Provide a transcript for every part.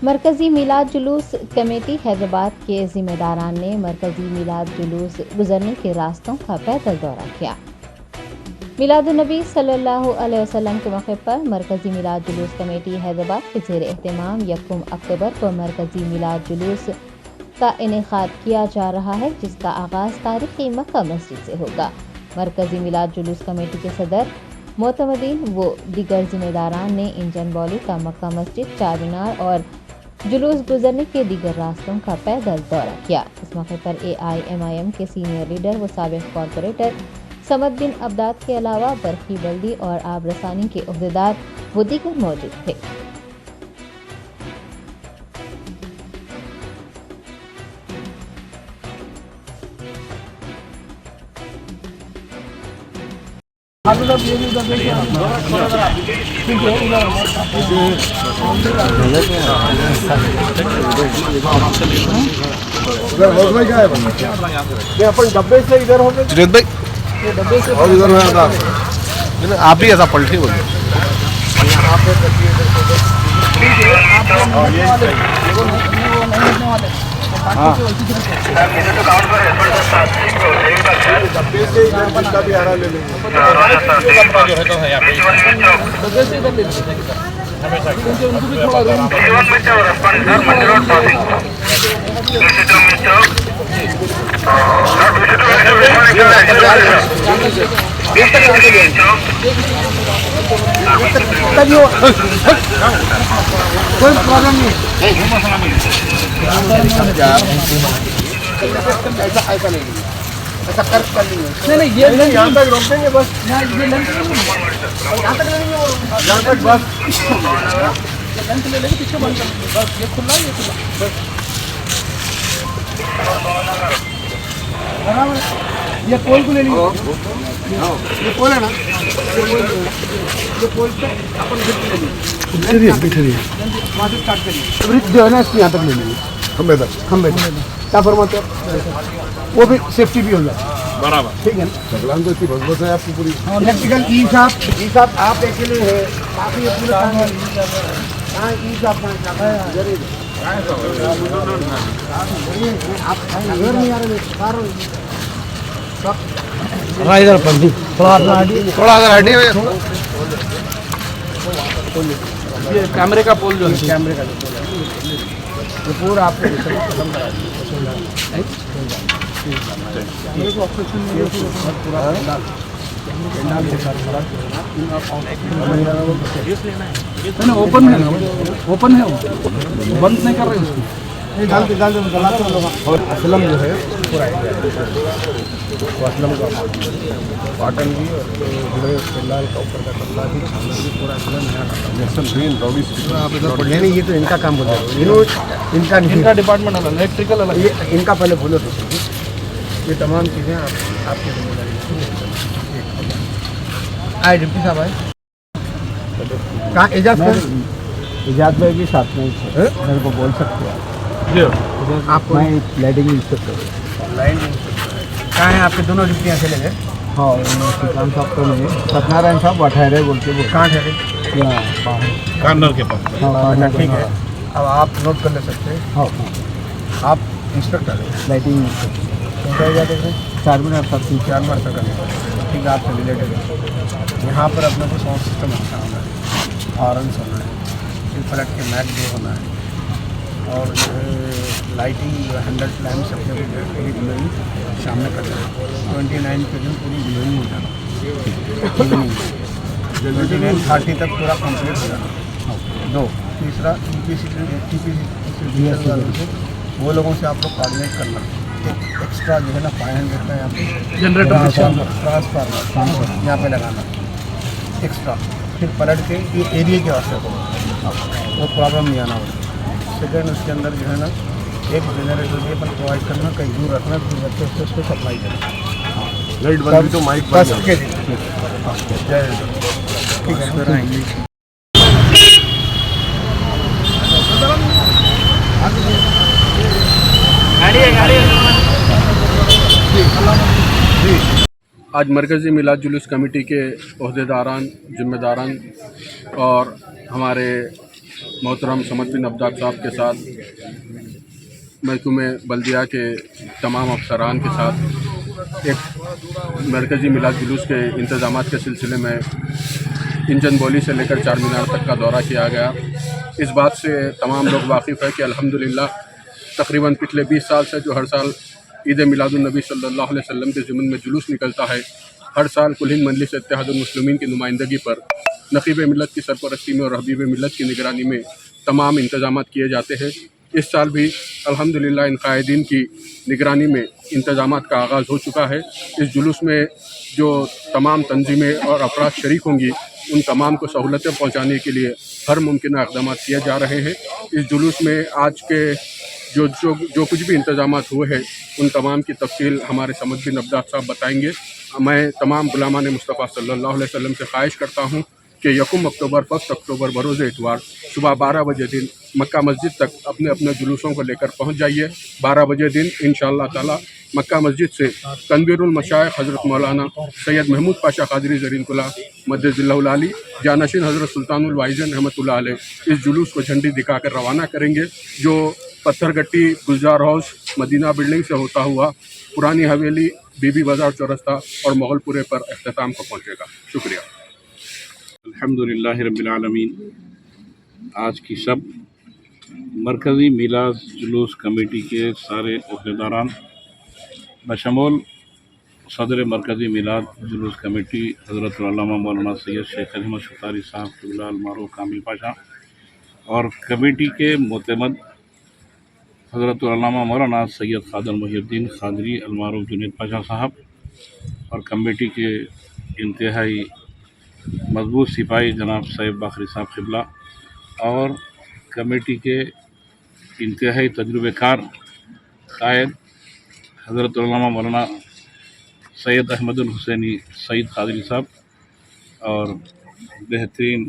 مرکزی میلاد جلوس کمیٹی حیدرآباد کے ذمہ داران نے مرکزی میلاد جلوس گزرنے کے راستوں کا پیدل دورہ کیا۔ میلاد النبی صلی اللہ علیہ وسلم کے موقع پر مرکزی میلاد جلوس کمیٹی حیدرآباد کے زیر اہتمام 1 اکتوبر کو مرکزی میلاد جلوس کا انعقاد کیا جا رہا ہے، جس کا آغاز تاریخی مکہ مسجد سے ہوگا۔ مرکزی میلاد جلوس کمیٹی کے صدر، معتمدین و دیگر ذمہ داران نے انجن بالی کا مکہ مسجد، چار مینار اور جلوس گزرنے کے دیگر راستوں کا پیدل دورہ کیا۔ اس موقع پر AIMIM کے سینئر لیڈر و سابق کارپوریٹر صمد بن عبداد کے علاوہ برقی بلدی اور آب رسانی کے عہدیدار و دیگر موجود تھے۔ डब्बे से इधर हो गए जुनेद भाई, ये डब्बे से और इधर में था आप भी ऐसा पलटे बोलिए। यहाँ पे डब्बे से इधर जितना भी आ रहा ले लेंगे। डब्बे से इधर ले लेंगे क्योंकि उनको भी थोड़ा कोई प्रॉब्लम नहीं ऐसा नहीं ऐसा कर नहीं ये यहाँ तक रोक देंगे बस यहाँ तक ले लेंगे यहाँ तक बस लेंथ ले लेंगे पीछे बंद कर बस ये खुला बस ये पोल को ले लीजिए ये पोल है ना ये पोल पे अपन ले लीजिए वहाँ से स्टार्ट करिए ब्रिज जो है ना इसको यहाँ तक ले लीजिए खंबे क्या फरमाते हो वो भी सेफ्टी भी हो जाए बराबर ठीक है ना तो इतनी भगवत है आपकी पूरी इलेक्ट्रिकल ई साहब आप अकेले है बाकी ये पूरे हाँ ई साहब आप घर नहीं आ रहे इधर पर थोड़ा अगर हटिए ये कैमरे का पोल जो है कैमरे का ये पूरा आपको खत्म करा ओपन है ओपन है बंद नहीं कर रहे उसको और असलम जो है पूरा असलम का कॉटन भी और फिलहाल का ऊपर का कपड़ा भी भी पूरा आप इधर पढ़िए नहीं ये तो इनका काम बोल रहे हैं इनका डिपार्टमेंट अलग इलेक्ट्रिकल अलग ये इनका पहले बोलो तो ये तमाम चीज़ें आपकी जिम्मेदारी आए डिप्टी साहब आए कहाँ एजाज भाई भी साथ में मेरे को बोल सकते हो आप मैं लाइटिंग इंस्पेक्टर लाइन कहाँ हैं आपके दोनों डिप्टी यहाँ चले गए हाँ श्रीकांत साहब तो नहीं सत्यनारायण साहब ठहरे बोलते वो कहाँ ठहरे कार्नर के पास। हाँ ठीक है अब आप नोट कर ले सकते हैं हाँ आप इंस्पेक्टर लाइटिंग इंस्पेक्टर 4 मिनट तक 4 मिनट तक ठीक है आपसे रिलेटेड है यहाँ पर अपने को साउंड सिस्टम अच्छा होना है हॉर्न्स होना है फिर फ्लड के मैट भी होना है और लाइटिंग 100 लैम्प्स अपने को पूरी ग्लोइंग शाम में करना है 29 के दिन पूरी ग्लोइंग हो जाना 29-30 तक पूरा कंप्लीट हो जाना। 2 तीसरा वो लोगों से आप लोग कोऑर्डिनेट करना एक एक्स्ट्रा जो है ना 500 का यहाँ पे जनरेटर ट्रांसफार्मर यहाँ पे लगाना एक्स्ट्रा फिर पलट के ये एरिया के वास्ते वो प्रॉब्लम नहीं आना होगा। सेकेंड उसके अंदर जो है ना एक जनरेटर भी अपन प्रोवाइड करना कहीं दूर रखना फिर बच्चे से उसको सप्लाई करना लाइट बंद भी तो माइक बस के जय ठीक है आज मरकज़ी मिलाद जुलूस कमेटी के अहदेदारान, ज़िम्मेदारान और हमारे मोहतरम समद बिन अब्दाद साहब के साथ महकमे बल्दिया के तमाम अफसरान के साथ एक मरकज़ी मिलाद जुलूस के इंतज़ाम के सिलसिले में इंजन बोली से लेकर चार मीनार तक का दौरा किया गया। इस बात से तमाम लोग वाकिफ़ है कि अल्हम्दुलिल्लाह तकरीबन पिछले 20 साल से जो हर साल ईद मिलादुन्नबी सल्लल्लाहु अलैहि वसल्लम के ज़िमन में जुलूस निकलता है, हर साल कुल हिंद मजलिस इत्तेहादुल मुस्लिमीन की नुमाइंदगी पर नक़ीब मिलत की सरपरस्ती में और हबीब मिलत की निगरानी में तमाम इंतज़ाम किए जाते हैं। इस साल भी अल्हम्दुलिल्लाह इन कायदीन की निगरानी में इंतज़ाम का आगाज़ हो चुका है। इस जुलूस में जो तमाम तंजीमें और अफराद शरीक होंगी, उन तमाम को सहूलतें पहुँचाने के लिए हर मुमकिन इक़दाम किए जा रहे हैं। इस जुलूस में आज के जो कुछ भी इंतज़ाम हुए हैं, उन तमाम की तफसील हमारे समद बिन अब्दाद साहब बताएंगे। मैं तमाम गुलामान मुस्तफ़ा सल्लल्लाहु अलैहि वसल्लम से ख्वाहिश करता हूँ कि 1 अक्टूबर 1 अक्टूबर बरोज़ इतवार सुबह 12 बजे दिन मक्का मस्जिद तक अपने अपने जुलूसों को लेकर पहुँच जाइए। 12 बजे दिन इंशाअल्लाह ताला मक्का मस्जिद से तनवीरुल मशाइख हज़रत मौलाना सैयद महमूद पाशा क़ादरी ज़रीनकुल्ला मद्दज़िल्लहुल आली जानशीन हज़रत सुल्तानुल वाइज़िन रहमतुल्लाह अलैह इस जुलूस को झंडी दिखाकर रवाना करेंगे, जो पत्थरगट्टी गुलजार हाउस मदीना बिल्डिंग से होता हुआ पुरानी हवेली बीबी बाज़ार चौरस्ता और मोगलपुरे पर अख्ताम को पहुँचेगा। शुक्रिया। अल्हम्दुलिल्लाह रब्बिल आलमीन। आज की सब मरकज़ी मिलाद जुलूस कमेटी के सारे अहदेदारान बशमूल सदर मरकज़ी मिलाद जुलूस कमेटी हज़रत अल्लामा मौलाना सैयद शेख अहमद शुतारी साहब क़िबला अल-मारूफ कामिल पाशा और कमेटी के मोतमद हज़रत अल्लामा मौलाना सैयद ख़ादर मुहिउद्दीन क़ादरी अल-मारूफ जुनैद पाशा साहब और कमेटी के इंतहाई मजबूत सिपाही जनाब सैयद बाखरी साहब क़िबला और कमेटी के इंतहाई तजुर्बेकार कायद हज़रत अल्लामा मौलाना सैयद अहमदुल हुसैनी सईद क़ादरी साहब और बेहतरीन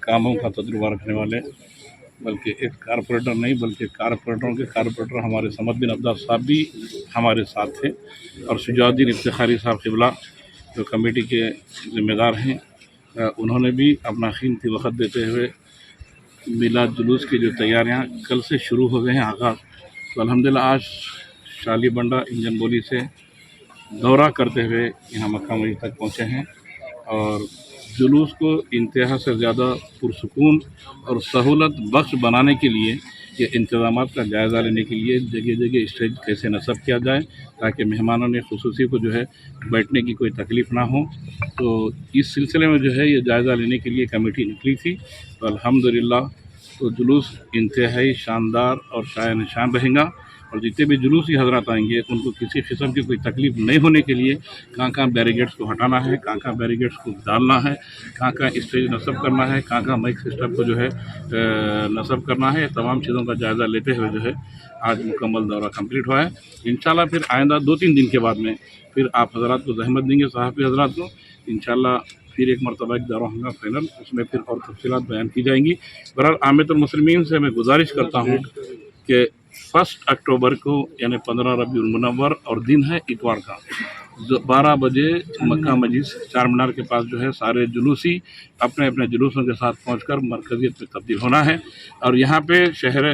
कामों का तजुर्बा रखने वाले, बल्कि एक कारपोरेटर नहीं बल्कि कारपोरेटरों के कारपोरेटर हमारे समद बिन अब्दाद साहब भी हमारे साथ थे और शुजाउद्दीन इफ्तिखारी साहब क़िबला जो कमेटी के ज़िम्मेदार हैं, उन्होंने भी अपना कीमती वक़्त देते हुए मिलाद जुलूस की जो तैयारियां कल से शुरू हो गए हैं आगाज़, तो अल्हम्दुलिल्लाह आज शाली बंडा इंजन बोली से दौरा करते हुए यहाँ मक्का मस्जिद तक पहुँचे हैं और जुलूस को इंतहा से ज़्यादा पुरसुकून और सहूलत बख्श बनाने के लिए ये इंतज़ाम का जायज़ा लेने के लिए जगह जगह स्टेज कैसे नस्ब किया जाए ताकि मेहमानों ने खुसूसी को जो है बैठने की कोई तकलीफ़ ना हो। तो इस सिलसिले में जो है ये जायज़ा लेने के लिए कमेटी निकली थी। तो अल्हम्दुलिल्लाह तो जुलूस इंतहाई शानदार और शाया निशान रहेगा और जितने भी जुलूसी हजरात आएंगे उनको किसी किस्म की कोई तकलीफ़ नहीं होने के लिए कहाँ कहाँ बैरिगेड्स को हटाना है, कहाँ कहाँ बैरिगेड्स को डालना है, कहाँ कहाँ स्टेज नस्ब करना है, कहाँ कहाँ माइक सिस्टम को जो है नस्ब करना है, तमाम चीज़ों का जायज़ा लेते हुए जो है आज मुकम्मल दौरा कंप्लीट हुआ है। इंशाल्लाह फिर आइंदा 2-3 दिन के बाद में फिर आप हजरात को ज़हमत देंगे सहाफ़ी हजरात को, इंशाल्लाह फिर एक मरतबा एक दौरा होगा फाइनल, उसमें फिर और तफसीलात बयान की जाएंगी। बहरहाल आमितुल मुस्लिमीन से मैं गुजारिश करता हूँ कि 1 अक्टूबर को यानी 15 रबीउल मुनव्वर और दिन है इतवार का 12 बजे मक्का मस्जिद चार मीनार के पास जो है सारे जुलूसी अपने अपने जुलूसों के साथ पहुंचकर मरकज़ियत में तब्दील होना है और यहाँ पे शहर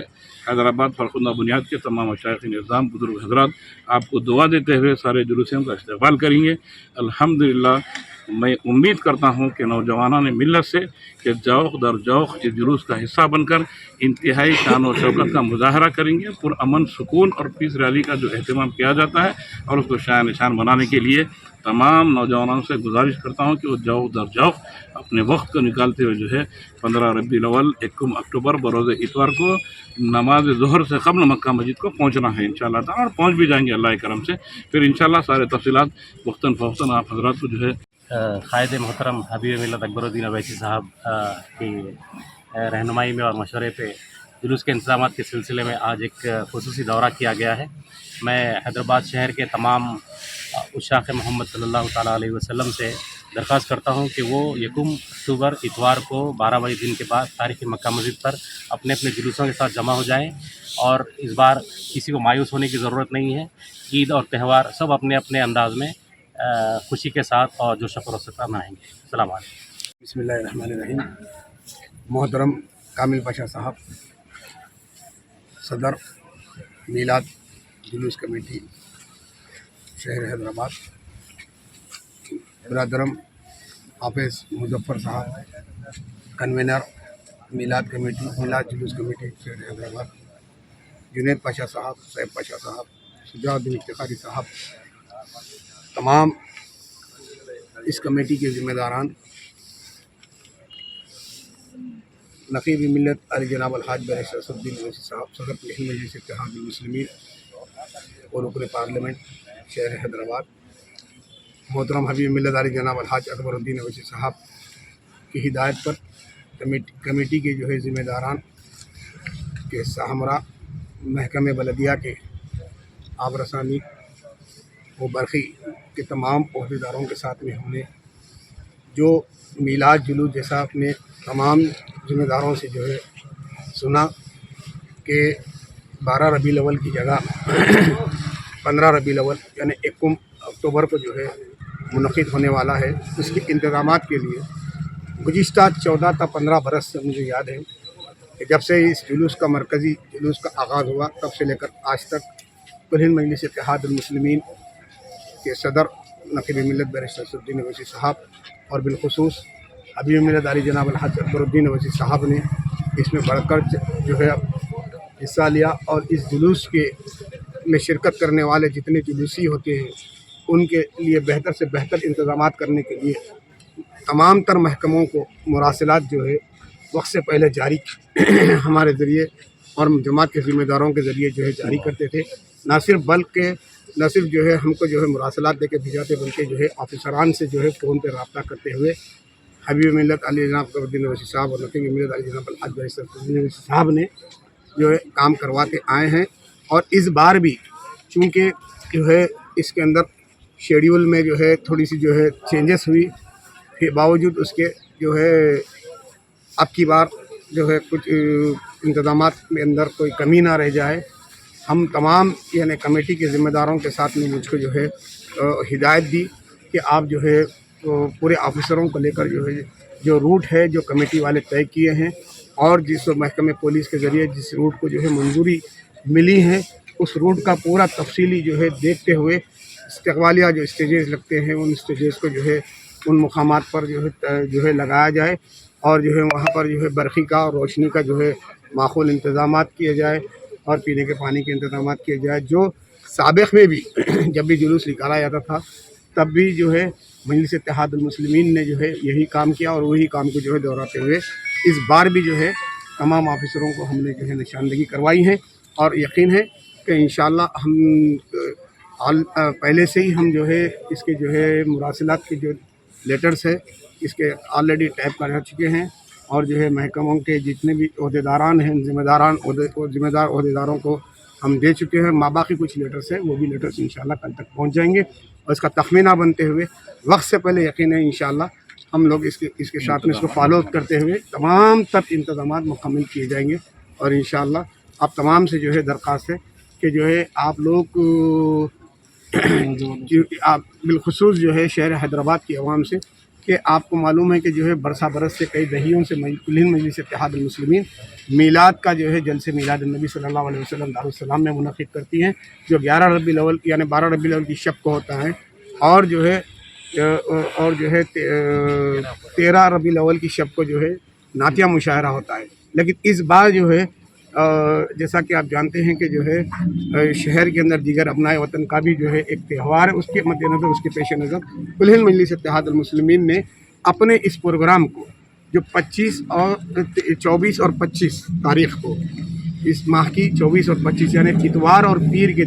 हैदराबाद फरखुंदा बुनियाद के तमाम मशाइख़ निज़ाम बुज़ुर्ग हज़रात आपको दुआ देते हुए सारे जुलूसियों का इस्तक़बाल करेंगे। अल्हम्दुलिल्लाह मैं उम्मीद करता हूँ कि नौजवानों ने मिलत से कि जौक़ दर जौक़ इस जुलूस का हिस्सा बनकर इंतहाई शान और शौकत का मुजाहरा करेंगे। पुरअमन सुकून और पीस रैली का जो अहतमाम किया जाता है और उसको शान निशान बनाने के लिए तमाम नौजवानों से गुजारिश करता हूँ कि वो जौक़ दर जौक़ अपने वक्त को निकालते हुए जो है 15 रबीउल अव्वल 1 अक्टूबर बरोज़ इतवार को नमाज ज़ोहर से क़ब्ल मक्का मस्जिद को पहुँचना है इंशाअल्लाह ताला और पहुँच भी जाएंगे अल्लाह के करम से। फिर इंशाअल्लाह सारे तफसीलात वक्तन फ़वक्तन आप हज़रात को जो है क़ायद मोहतरम हबीब मिल्लत अकबरुद्दीन अवैसी साहब की रहनुमाई में और मशवरे पे जुलूस के इंतज़ाम के सिलसिले में आज एक ख़ुसूसी दौरा किया गया है। मैं हैदराबाद शहर के तमाम उशाक़ मोहम्मद सल्लल्लाहु ताला अलैहि वसल्लम से दरख्वास्त करता हूँ कि वो 1 अक्टूबर इतवार को 12 बजे दिन के बाद तारीख़ी मक्का मस्जिद पर अपने अपने जुलूसों के साथ जमा हो जाएँ और इस बार किसी को मायूस होने की ज़रूरत नहीं है। ईद और त्यौहार सब अपने अपने अंदाज़ में खुशी के साथ और जोश व खरोश से मनाएंगे। अस्सलाम वालेकुम। बिस्मिल्लाहिर्रहमानिर्रहीम। मोहतरम कामिल पाशा साहब, सदर मीलाद जुलूस कमेटी शहर हैदराबाद, ब्रदरम हाफिज़ मुजफ्फर साहब, कन्वेनर मीलाद कमेटी, मीलाद जुलूस कमेटी शहर हैदराबाद, जुनैद पाशा साहब, सैफ पाशा साहब, शुजाउद्दीन इफ्तिखारी साहब, तमाम इस कमेटी के ज़िम्मेदारान, नक़ीब मिल्लत अली जनाब अलहाज बैरिस्टर असदुद्दीन ओवैसी साहब, सदर हिंद मजलिस इत्तेहादुल मुस्लिमीन और रुकन पार्लियामेंट शहर हैदराबाद, मोहतरम हबीब मिल्लत अली जनाब अलहाज अकबरुद्दीन ओवैसी साहब की हिदायत पर कमेटी के जो है ज़िम्मेदारान के सहमरा महकमे बलदिया के आबरसानी व बरखी के तमाम ओहदेदारों के साथ में हमने जो मीलाद जुलूस जैसा अपने तमाम ज़िम्मेदारों से जो है सुना कि 12 रबीउल अव्वल की जगह 15 रबीउल अव्वल यानी 1 अक्टूबर को जो है मुनक़िद होने वाला है। उसके इंतज़ामात के लिए गुज़िश्ता 14 था 15 बरस से मुझे याद है कि जब से इस जुलूस का मरकज़ी जुलूस का आगाज़ हुआ तब से लेकर आज तक कुल हिंद मजलिस इत्तेहादुल मुस्लिमीन के सदर नक़ीब मिल्लत बैरिस्टर असदुद्दीन ओवैसी साहब और बिलखुसूस हबीब मिल्लत अली जनाब अलहाज अकबरुद्दीन ओवैसी साहब ने इसमें बढ़कर जो है हिस्सा लिया और इस जुलूस के में शिरकत करने वाले जितने जुलूसी होते हैं उनके लिए बेहतर से बेहतर इंतज़ामात करने के लिए तमाम तर महकमों को मुरासिलात जो है वक्त से पहले जारी हमारे ज़रिए और जमात के ज़िम्मेदारों के ज़रिए जो है जारी करते थे। न सिर्फ जो है हमको जो है मुरासलात दे के भिजाते बल्कि जो है ऑफिसरान से जो है फ़ोन पर रब्ता करते हुए हबीब मिल्लत अली जनाब अकबरुद्दीन ओवैसी साहब और नक़ीब मिल्लत अली जनाब अलहाज बैरिस्टर असदुद्दीन ओवैसी साहब ने जो है काम करवाते आए हैं। और इस बार भी चूँकि जो है इसके अंदर शेड्यूल में जो है थोड़ी सी जो है चेंजेस हुई, फिर बावजूद उसके जो है अब की बार जो है कुछ इंतज़ामात के अंदर कोई कमी ना रह जाए, हम तमाम यानी कमेटी के ज़िम्मेदारों के साथ में मुझको जो है हिदायत दी कि आप जो है पूरे ऑफिसरों को लेकर जो है जो रूट है जो कमेटी वाले तय किए हैं और जिस महकमे पुलिस के ज़रिए जिस रूट को जो है मंजूरी मिली है उस रूट का पूरा तफसीली जो है देखते हुए इस्तकबालिया जो स्टेजेस लगते हैं उन स्टेजेस को जो है उन मुकामात पर जो है लगाया जाए और जो है वहाँ पर जो है बरखी का और रोशनी का जो है माखूल इंतज़ामात किए जाए और पीने के पानी के इंतज़ामात किए जाए। जो साबिक़ में भी जब भी जुलूस निकाला जाता था तब भी जो है मजलिस इत्तेहादुल मुस्लिमीन ने जो है यही काम किया और वही काम को जो है दोहराते हुए इस बार भी जो है तमाम ऑफिसरों को हमने जो है निशानदही करवाई है और यकीन है कि इंशाअल्लाह हम पहले से ही हम जो है इसके जो है मुरासिलात के जो लेटर्स है इसके ऑलरेडी टाइप कर चुके हैं और जो है महकमों के जितने भी ओहदेदारान हैं ज़िम्मेदार ओहदेदारों को हम दे चुके हैं। बाकी कुछ लेटर्स हैं वो भी लेटर्स इंशाअल्लाह कल तक पहुंच जाएंगे और इसका तखमीना बनते हुए वक्त से पहले यकीन है इंशाअल्लाह हम लोग इसके साथ में इसको फॉलो करते हुए तमाम तक इंतज़ामात मुकम्मल किए जाएंगे और इंशाअल्लाह आप तमाम से जो है दरख्वास्त है कि जो है आप लोग आप बिलखुसूस जो है शहर हैदराबाद की आवाम से कि आपको मालूम है कि जो है बरस से कई दहियों से कुल हिंद मजलिस इत्तेहादुल मुस्लिमीन मीलाद का जो है जलसे मीलाद नबी सल्लल्लाहु अलैहि वसल्लम दारुस्सलाम में मुनक़िद करती हैं जो 11 रबीउल अव्वल यानी 12 रबीउल अव्वल की शब को होता है और जो है 13 रबीउल अव्वल की शब को जो है नातिया मुशायरा होता है। लेकिन इस बार जो है जैसा कि आप जानते हैं कि जो है शहर के अंदर दीगर अपनाए वतन का भी जो है एक त्यौहार है, उसके मद्देनज़र उसके पेश नज़र कुल हिंद मजलिस इत्तेहादुल मुस्लिमीन ने अपने इस प्रोग्राम को जो 24 और 25 तारीख़ को इस माह की 24 और 25 यानी इतवार और पीर के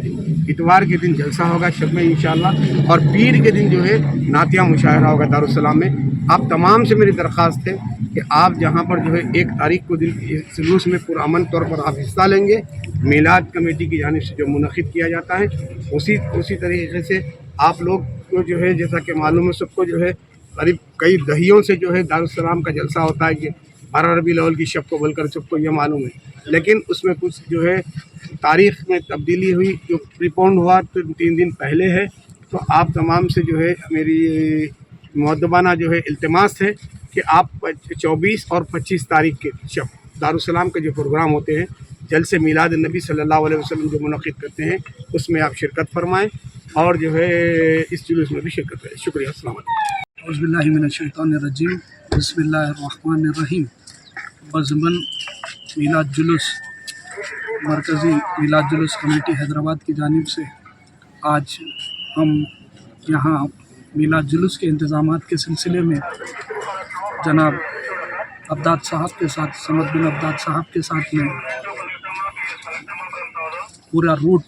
दिन जलसा होगा शब में इंशाअल्लाह और पीर के दिन जो है नातिया मुशायरा होगा दारुस्सलाम में। आप तमाम से मेरी दरख्वास्त है कि आप जहाँ पर जो है 1 तारीख़ को इस जुलूस में पुरअमन तौर पर आप हिस्सा लेंगे। मीलाद कमेटी की जानिब से जो मुनक़िद किया जाता है उसी तरीके से आप लोग को जो है जैसा कि मालूम है सबको जो है करीब कई दहियों से जो है दारुस्सलाम का जलसा होता है कि 12 रबीउल अव्वल की शब को बोलकर सबको ये मालूम है, लेकिन उसमें कुछ जो है तारीख़ में तब्दीली हुई जो प्रीपोन्ड हुआ तो 3 दिन पहले है। तो आप तमाम से जो है मेरी मुअद्दबाना जो है इल्तिमास है कि आप 24 और 25 तारीख़ के शब दारुस्सलाम के जो प्रोग्राम होते हैं, जलसे मिलाद नबी सल्लल्लाहु अलैहि वसल्लम जो मुनक़िद करते हैं, उसमें आप शिरकत फरमाएँ और जो है इस जुलूस में भी शिरकत करें। शुक्रिया। अस्सलाम वालेकुम। औज़ुबिल्लाहि मिनश्शैतानिर्रजीम। बिस्मिल्लाहिर्रहमानिर्रहीम। बज़मन मिलाद जुलूस मरकज़ी मिलाद जुलूस कमेटी हैदराबाद की जानिब से आज हम यहाँ मिलाद जुलूस के इंतज़ामात के सिलसिले में जनाब अब्दाद साहब के साथ, समद बिन अब्दाद साहब के साथ में पूरा रूट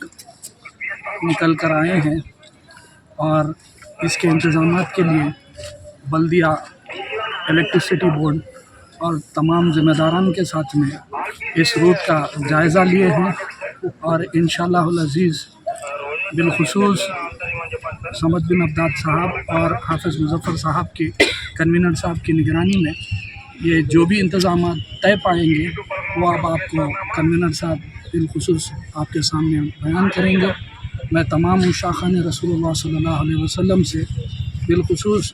निकल कर आए हैं और इसके इंतज़ामात के लिए बल्दिया, इलेक्ट्रिसिटी बोर्ड और तमाम ज़िम्मेदारान के साथ में इस रूट का जायज़ा लिए हैं और इंशाअल्लाहुल अज़ीज़ बिलखुसूस समद बिन अब्दाद साहब और हाफ़िज़ मुज़फ़्फ़र साहब के कन्वीनर साहब की निगरानी में ये जो भी इंतज़ामात तय पाएंगे वो अब आपको कन्वीनर साहब बिलखुसूस आपके सामने बयान करेंगे। मैं तमाम मुशाखान रसूलुल्लाह सल्लल्लाहु अलैहि वसल्लम से बिलखुसूस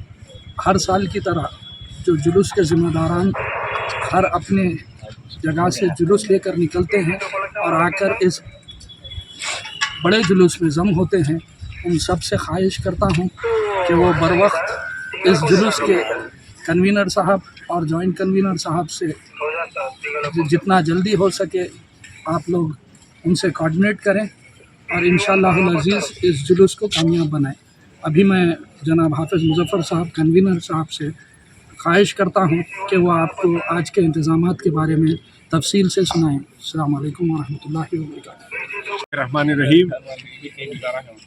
हर साल की तरह जो जुलूस के ज़िम्मेदारान हर अपने जगह से जुलूस लेकर निकलते हैं और आकर इस बड़े जुलूस में जम होते हैं, उन सब से ख्वाहिश करता हूँ कि वो बर वक्त इस जुलूस के कन्वीनर साहब और जॉइंट कन्वीनर साहब से जितना जल्दी हो सके आप लोग उनसे कोऑर्डिनेट करें और इंशाअल्लाहुल अज़ीज़ इस जुलूस को कामयाब बनाएं। अभी मैं जनाब हाफ़िज़ मुज़फ़्फ़र साहब कन्वीनर साहब से ख्वाहिश करता हूँ कि वो आपको आज के इंतज़ामात के बारे में तफसील से सुनाएँ। अस्सलाम वालेकुम व रहमतुल्लाहि व बरकातुहू। रहमानिर्रहीम।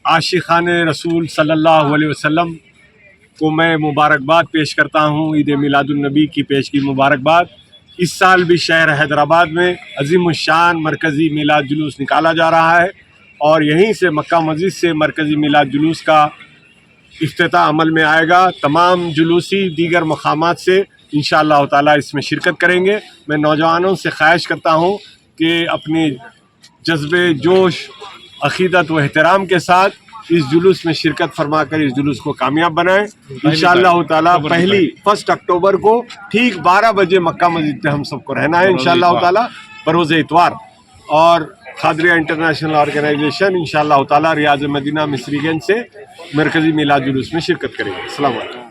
आशिक़ान रसूल सल्लल्लाहु अलैहि वसल्लम को मैं मुबारकबाद पेश करता हूँ। ईद मिलादुन्नबी की पेश की मुबारकबाद। इस साल भी शहर हैदराबाद में अज़ीमुश्शान मरकज़ी मिलाद जुलूस निकाला जा रहा है और यहीं से मक्का मस्जिद से मरकज़ी मिलाद जुलूस का इफ्तिताह अमल में आएगा। तमाम जुलूसी दीगर मकामात से इंशाअल्लाह ताला इसमें शिरकत करेंगे। मैं नौजवानों से ख्वाहिश करता हूँ कि अपने जज्बे, जोश, अक़ीदत व एहतराम के साथ इस जुलूस में शिरकत फरमा कर इस जुलूस को कामयाब बनाएं। इंशाअल्लाह ताला 1 अक्टूबर को ठीक 12 बजे मक्का मस्जिद में हम सबको रहना है इंशाअल्लाह ताला बरोज़ इतवार। और खादरिया इंटरनेशनल ऑर्गेनाइजेशन इंशाअल्लाह ताला रियाज़ मदीना मिस्रीगंज से मरकज़ी मिलाद जुलूस में शिरकत करेंगे। अस्सलाम वालेकुम।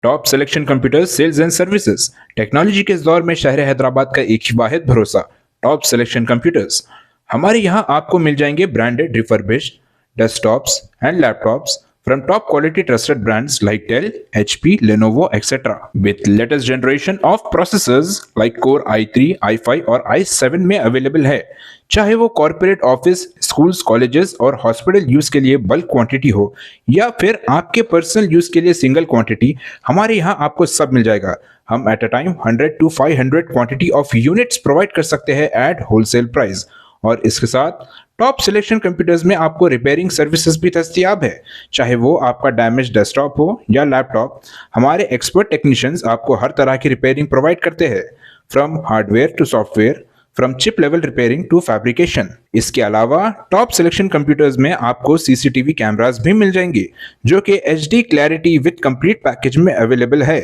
Top selection computers sales and services. Technology के इस दौर में शहर हैदराबाद का एक ही वाहिद भरोसा टॉप सिलेक्शन कंप्यूटर्स। हमारे यहाँ आपको मिल जाएंगे branded refurbished desktops and laptops from top quality trusted brands like Dell, HP, Lenovo, etc. with latest generation of processors like Core i3, i5 और i7 में अवेलेबल है। चाहे वो कॉर्पोरेट ऑफिस, स्कूल्स, कॉलेजेस और हॉस्पिटल यूज के लिए bulk quantity हो या फिर आपके पर्सनल यूज के लिए सिंगल क्वांटिटी, हमारे यहाँ आपको सब मिल जाएगा। हम at a time 100 to 500 quantity of units provide कर सकते हैं एट होलसेल प्राइस। और इसके साथ टॉप सिलेक्शन कंप्यूटर्स में आपको रिपेयरिंग सर्विसेज भी दस्तयाब है। चाहे वो आपका डैमेज डेस्कटॉप हो या लैपटॉप, हमारे एक्सपर्ट टेक्नीशियंस आपको हर तरह की रिपेयरिंग प्रोवाइड करते हैं, from hardware to software, from chip level repairing to fabrication. इसके अलावा टॉप सिलेक्शन कंप्यूटर्स में आपको सीसीटीवी कैमरास भी मिल जाएंगे जो कि HD clarity with complete package में अवेलेबल है,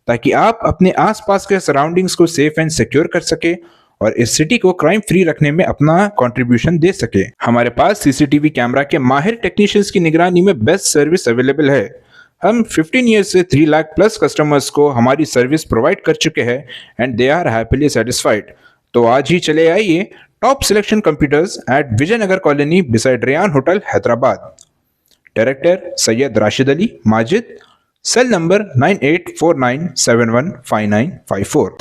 ताकि आप अपने आसपास के सराउंडिंग्स को सेफ एंड सिक्योर कर सके और इस सिटी को क्राइम फ्री रखने में अपना कंट्रीब्यूशन दे सके। हमारे पास सीसीटीवी कैमरा के माहिर टेक्नीशियंस की निगरानी में बेस्ट सर्विस अवेलेबल है। हम 15 ईयर्स से 3 लाख प्लस कस्टमर्स को हमारी सर्विस प्रोवाइड कर चुके हैं and they are happily satisfied. तो आज ही चले आइए top selection computers at Vijayanagar colony beside Rayan hotel Hyderabad. Director Syed Rashid Ali Majid, cell number 9849715954।